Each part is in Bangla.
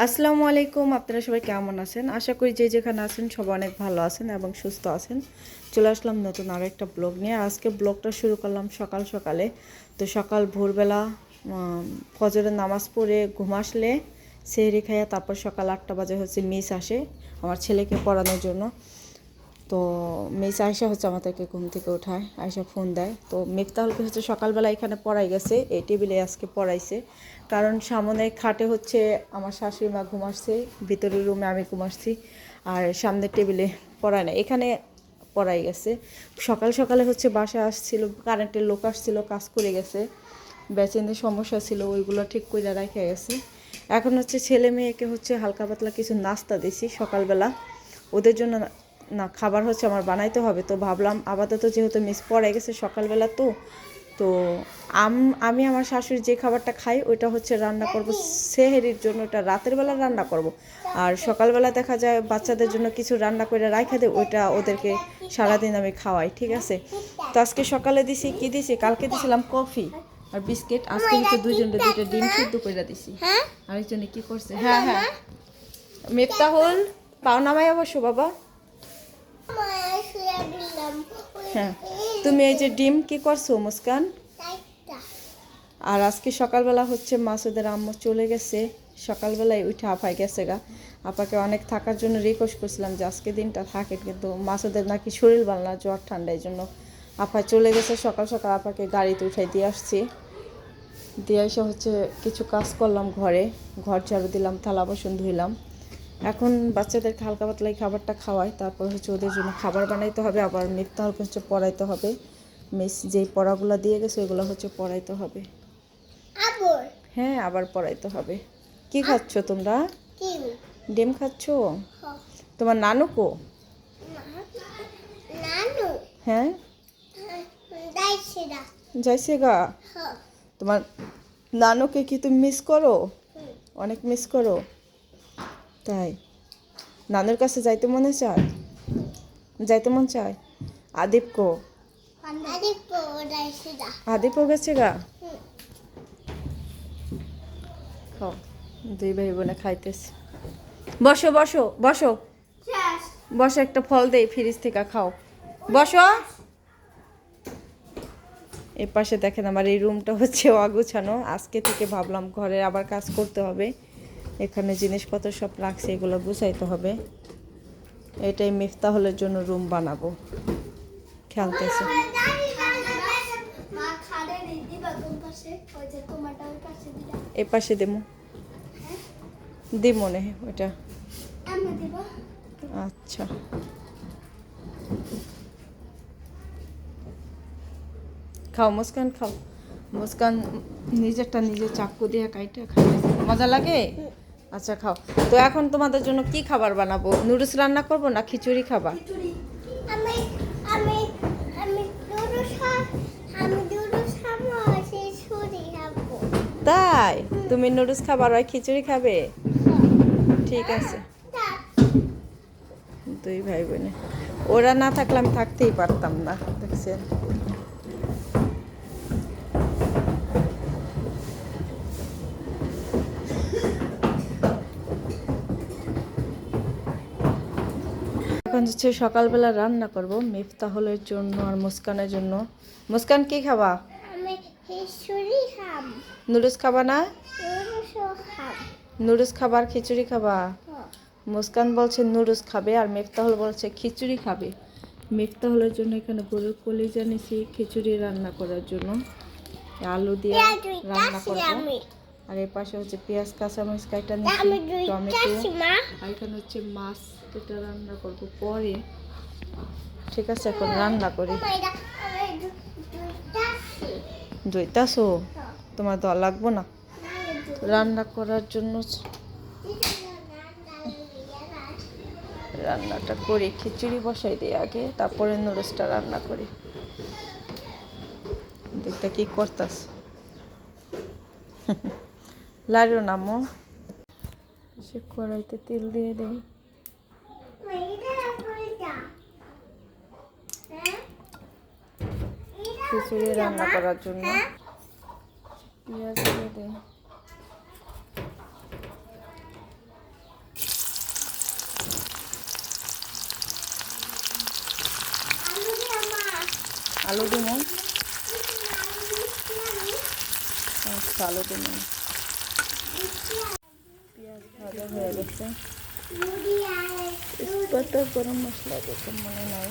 আসসালামু আলাইকুম। আপনারা সবাই কেমন আছেন? আশা করি যে যেখানে আছেন সবাই অনেক ভালো আছেন এবং সুস্থ আছেন। চলে আসলাম নতুন আরও একটা ব্লগ নিয়ে। আজকে ব্লগটা শুরু করলাম সকাল সকালে। তো সকাল ভোরবেলা ফজরের নামাজ পড়ে ঘুম আসলে সেহরি খাইয়া তারপর সকাল 8টা বাজে হচ্ছে মিস আসে আমার ছেলেকে পড়ানোর জন্য। তো মিস আয়সা হচ্ছে আমাদেরকে ঘুম থেকে ওঠায়, আয়সা ফোন দেয়। তো মিফতাহুলকে হচ্ছে সকালবেলা এখানে পড়াই গেছে, এই টেবিলে আজকে পড়াইছে। কারণ সামনে খাটে হচ্ছে আমার শাশুড়ি মা ঘুমাচ্ছে, ভিতরের রুমে আমি ঘুমাচ্ছি, আর সামনের টেবিলে পড়ায় না, এখানে পড়াই গেছে। সকাল সকালে হচ্ছে বাসায় আসছিল, কারেন্টের লোক আসছিল, কাজ করে গেছে, বেচেনের সমস্যা ছিল, ওইগুলো ঠিক করে রেখে গেছে। এখন হচ্ছে ছেলে মেয়েকে হচ্ছে হালকা পাতলা কিছু নাস্তা দিছি সকালবেলা, ওদের জন্য না খাবার হচ্ছে আমার বানাইতে হবে। তো ভাবলাম আপাতত যেহেতু মিস পড়ে গেছে সকালবেলা, তো তো আমি আমার শাশুড়ি যে খাবারটা খাই ওইটা হচ্ছে রান্না করব সেহেরির জন্য, ওটা রাতের বেলা রান্না করব। আর সকালবেলা দেখা যায় বাচ্চাদের জন্য কিছু রান্না করে রাখা দেয়, ওইটা ওদেরকে সারাদিন আমি খাওয়াই, ঠিক আছে? তো আজকে সকালে দিছি কি দিছি, কালকে দিছিলাম কফি আর বিস্কিট, আজকে হচ্ছে দুইটা ডিম সিদ্ধ করে দিছি। আরেকজনে কি করছে? হ্যাঁ হ্যাঁ, মিফতাহুল পাও নামাই অবশ্য বাবা। হ্যাঁ, তুমি এই যে ডিম কি করছো মুস্কান? আর আজকে সকালবেলা হচ্ছে মাসুদের আম্মু চলে গেছে, সকালবেলায় উঠে আপায় গেছে গা। আপাকে অনেক থাকার জন্য রিকোয়েস্ট করছিলাম যে আজকে দিনটা থাকে, কিন্তু মাসুদের নাকি শরীর ভালো না, জ্বর ঠান্ডা, এই জন্য আপা চলে গেছে। সকাল সকাল আপাকে গাড়িতে উঠাই দিয়ে আসছি, দিয়ে এসে হচ্ছে কিছু কাজ করলাম, ঘর ঝাড়ু দিলাম, থালা বাসন ধুইলাম। এখন বাচ্চাদেরকে হালকা পাতলাই খাবারটা খাওয়াই, তারপর হচ্ছে ওদের জন্য খাবার বানাইতে হবে, আবার মিফতাহুলকে হচ্ছে পড়াইতে হবে। মিস যেই পড়াগুলো দিয়ে গেছে ওইগুলো হচ্ছে পড়াইতে হবে। হ্যাঁ, আবার পড়াইতে হবে। কি খাচ্ছ তোমরা? ডিম খাচ্ছ? তোমার নানু কো? হ্যাঁ, যাইছে গা। তোমার নানুকে কি তুমি মিস করো? অনেক মিস করো? তাই নানুর কাছে যাইতে মনে চায়? যাইতে মন চায়? আদিপ কো? আদিপও গেছে গা। খাও, দুই ভাই বোনে খাইতেছে। বসো বসো বসো বসো, একটা ফল দেই ফ্রিজ থেকে, খাও, বসো। এর পাশে দেখেন আমার এই রুমটা হচ্ছে অগুছানো, আজকে থেকে ভাবলাম ঘরে আবার কাজ করতে হবে, এখানে জিনিসপত্র সব রাখছে, এগুলো গুছাইতে হবে। এটাই মিফতাহুলের জন্য রুম বানাবো, খেলতেছে। এই পাশে দেবো, দি মনে হয় ওইটা। আচ্ছা, খাও মুস্কান, খাও। মুস্কান নিজেরটা নিজে চাকু দিয়ে কাইটা খাইতেছে, মজা লাগে। আচ্ছা খাও। তো এখন তোমাদের জন্য কি খাবার বানাবো? নুডলস রান্না করব না খিচুড়ি খাবা? তাই তুমি নুডলস খাবার আর খিচুড়ি খাবে? ঠিক আছে, দুই ভাই বোনে। ওরা না থাকলে আমি থাকতেই পারতাম না, দেখছেন। এখন হচ্ছে সকালবেলা রান্না করব মিফতাহুলের জন্য আর মুস্কানের জন্য। মুস্কান কি খাবা? নুডলস খাবা না? নুডলস খাবার খিচুড়ি খাবা? মুস্কান বলছে নুডলস খাবে আর মিফতাহুল বলছে খিচুড়ি খাবে। মিফতাহুলের জন্য এখানে গরুর কলিজা নিয়েছি খিচুড়ি রান্না করার জন্য, আলু দিয়ে রান্না করবো। আর এর পাশে হচ্ছে পেঁয়াজ কাঁচামরিচ কাইটা নিয়েছি, টমেটো, আর এখানে হচ্ছে মাছ, এটা রান্না করবো পরে। ঠিক আছে, এখন রান্না করি। দুইটাছো? তোমার দেওয়া লাগবো না রান্না করার জন্য। রান্নাটা করি, খিচুড়ি বসাই দিই আগে, তারপরে নুডলসটা রান্না করি। দেখতে কি করতাস? লাড়ো নামো, সে কড়াইতে তেল দিয়ে দেই। খিচুড়ি রান্না করার জন্য পেঁয়াজ দিয়ে দেই। আলু দিব। আলু দিব। পেঁয়াজ ভাজা হয়ে গেছে। তেজপাতা গরম মশলা দেখে মনে নাই।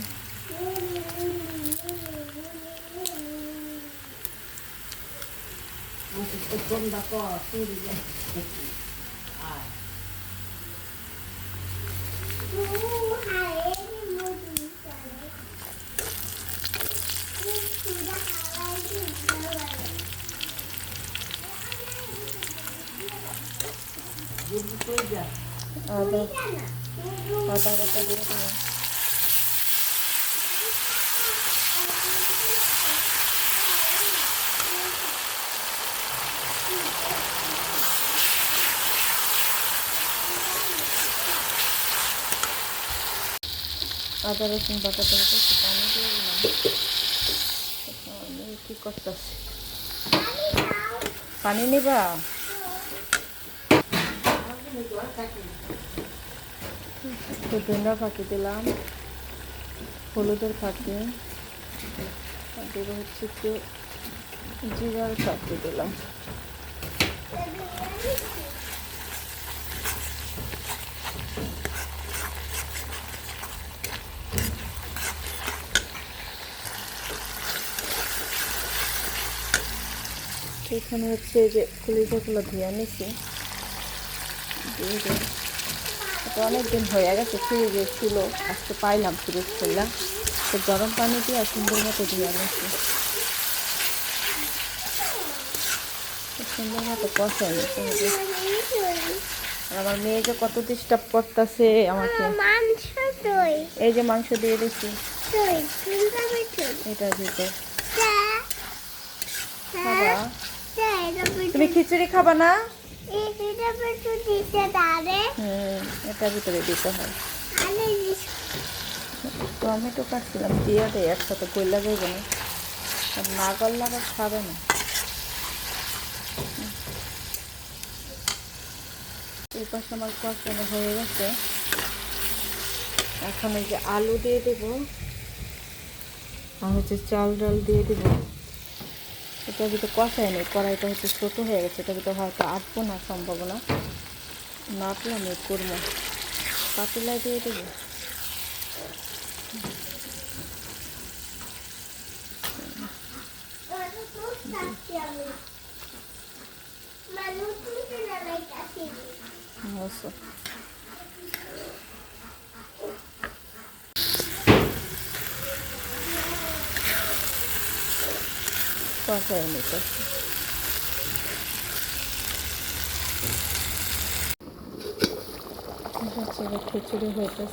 আদা আদা বাটা দিয়ে দিলাম। আদা রসুন বাটাটা একটু পানি দিয়ে দিলাম। আমি কি করতেছি, পানি নিবা? তো ধনিয়া ফাঁকি দিলাম, হলুদের ফাঁকি, আর দেবো হচ্ছে একটু জিরার ফাঁকি দিলাম। এখানে হচ্ছে যে কলিজাগুলো ধুয়ে নিছি, অনেকদিন হয়ে গেছে ফ্রিজে ছিল, আজকে পাইলাম ফ্রিজ করলাম, তো গরম পানি দিয়ে সুন্দর মতো ধুয়ে নিছি, সুন্দর মতো কষাই নিতে হবে। আমার মেয়ে যে কত ডিস্টার্ব করতেছে আমাকে। এই যে মাংস দিয়ে দিচ্ছি এটার ভিতর। খাবা? তুমি খিচুড়ি খাবা না? এটার ভিতরে দিতে হয়। টমেটো কাটছিলাম দিয়ে দেয় একসাথে, গইলা যাইবে না, আর না গল লাগা খাবে না। এই পাশে আমার কষানো হয়ে গেছে, এখন এই যে আলু দিয়ে দেব, আর হচ্ছে চাল ডাল দিয়ে দেব। এটার ভিতরে কষাই নেই, কড়াইটা হচ্ছে ছোটো হয়ে গেছে, এটার ভিতরে হয়তো আটবো না, সম্ভাবনা না আটলে আমি করবো, পাতিলায় দিয়ে দেবো। কষাই নিতে খিচুড়ি হয়েছে।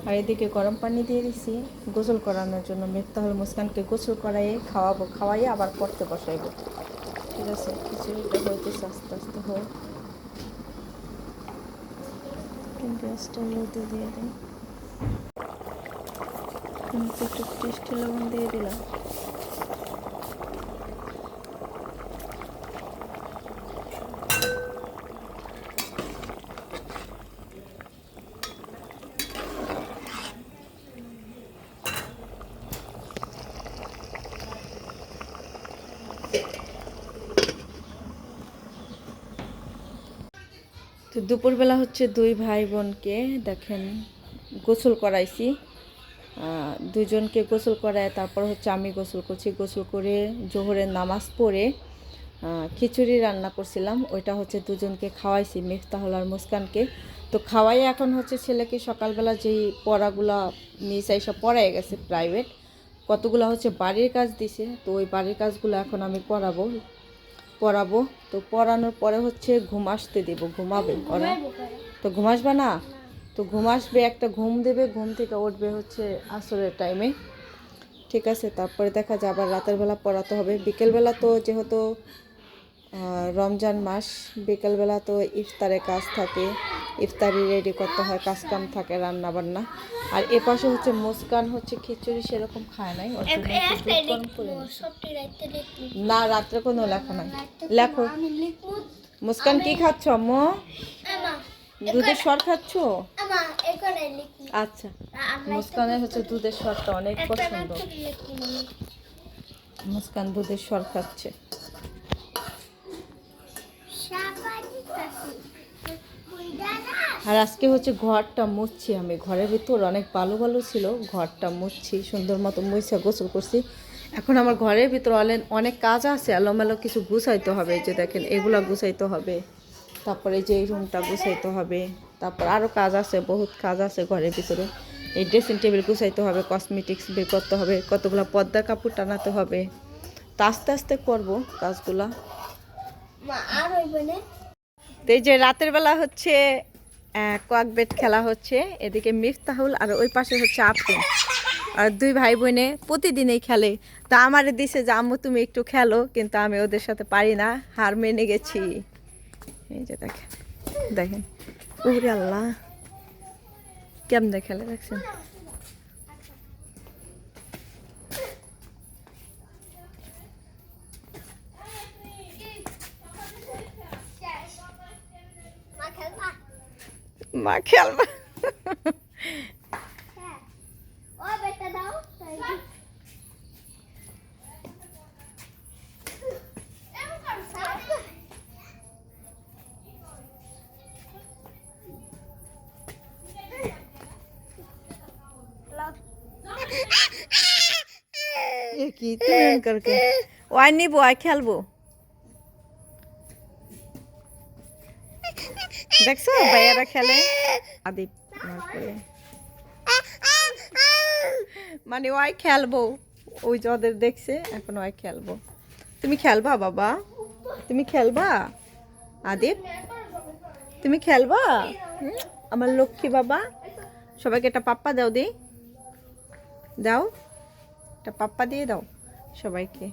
আর এদিকে গরম পানি দিয়ে দিছি গোসল করানোর জন্য। মিফতাহুল মুস্কানকে গোসল করাইয়ে খাওয়াবো, খাওয়াইয়ে আবার পড়তে বসাইব। ঠিক আছে, খিচুড়িটা হইতেছে, আস্তে আস্তে হোক। গ্যাসটা লোতে দিয়ে দিই, একটু টেস্টি লবণ দিয়ে দিলাম। তো দুপুরবেলা হচ্ছে দুই ভাই বোনকে দেখেন গোসল করাইছি, দুজনকে গোসল করায় তারপর হচ্ছে আমি গোসল করছি। গোসল করে জোহরের নামাজ পড়ে খিচুড়ি রান্না করছিলাম, ওইটা হচ্ছে দুজনকে খাওয়াইছি, মিফতাহুল আর মুস্কানকে। তো খাওয়াই এখন হচ্ছে ছেলেকে সকালবেলা যেই পড়াগুলা মিস এইসব পড়াই গেছে প্রাইভেট, কতগুলো হচ্ছে বাড়ির কাজ দিছে, তো ওই বাড়ির কাজগুলো এখন আমি পড়াবো। তো পড়ানোর পরে হচ্ছে ঘুম আসতে দেবো, ঘুমাবে ওরা। তো ঘুমাসবে না, তো ঘুম আসবে, একটা ঘুম দেবে, ঘুম থেকে উঠবে হচ্ছে আসরের টাইমে। ঠিক আছে, তারপরে দেখা যায় আবার রাতের বেলা পড়াতে হবে। বিকেলবেলা তো যেহেতু রমজান মাস, বিকেলবেলা তো ইফতারে কাজ থাকে, ইফতারি রেডি করতে হয়, কাজকাম থাকে, রান্না বান্না। আর এপাশে হচ্ছে মুস্কান হচ্ছে খিচুড়ি সেরকম খায় নাই, ওর জন্য না রাত্রে কোনো লেখা নাই। লেখো মুস্কান, কি খাচ্ছ আম্মু? দুধের সর খাচ্ছ? আমা এখানে লিখি আচ্ছা, মুস্কানের হচ্ছে দুধের সরটা অনেক পছন্দ। মুস্কান দুধের সর খাচ্ছে। আর আজকে হচ্ছে ঘরটা মুছছি আমি, ঘরের ভিতর অনেক বালু বালু ছিল, ঘরটা মুছছি সুন্দর মতো, মুছা গোসল করছি। এখন আমার ঘরের ভিতর অনেক কাজ আছে, এলোমেলো কিছু গুছাইতে হবে। যে দেখেন এগুলা গুছাইতে হবে, তারপরে যে এই রুমটা গুছাইতে হবে, তারপর আরও কাজ আছে, বহুত কাজ আছে ঘরের ভিতরে। এই ড্রেসিং টেবিল গুছাইতে হবে, কসমেটিক্স বের করতে হবে, কতগুলো পর্দার কাপড় টানাতে হবে। তা আস্তে আস্তে করবো কাজগুলা। তো এই যে রাতের বেলা হচ্ছে কোয়াক বেট খেলা হচ্ছে, এদিকে মিফতাহুল আর ওই পাশে হচ্ছে আপু, আর দুই ভাই বোনে প্রতিদিনই খেলে। তা আমারে দিছে যে আম্মু তুমি একটু খেলো, কিন্তু আমি ওদের সাথে পারি না, হার মেনে গেছি। এই যে দেখেন দেখেন, উরে আল্লাহ কেমনে খেলে দেখছেন। মা খেলবা? ও বেটা দাও ये की तुम करके ওয়াই নিব, ওয়াই খেলবো। দেখছো ভাইয়ারা খেলে, আদিপ মানে ওয়াই খেলবো, ওই যে ওদের দেখছে, এখন ওয়াই খেলবো। তুমি খেলবা বাবা? তুমি খেলবা আদিপ? তুমি খেলবা? আমার লক্ষ্মী বাবা। সবাইকে একটা পাপ্পা দাও, দি দাও, একটা পাপ্পা দিয়ে দাও সবাইকে।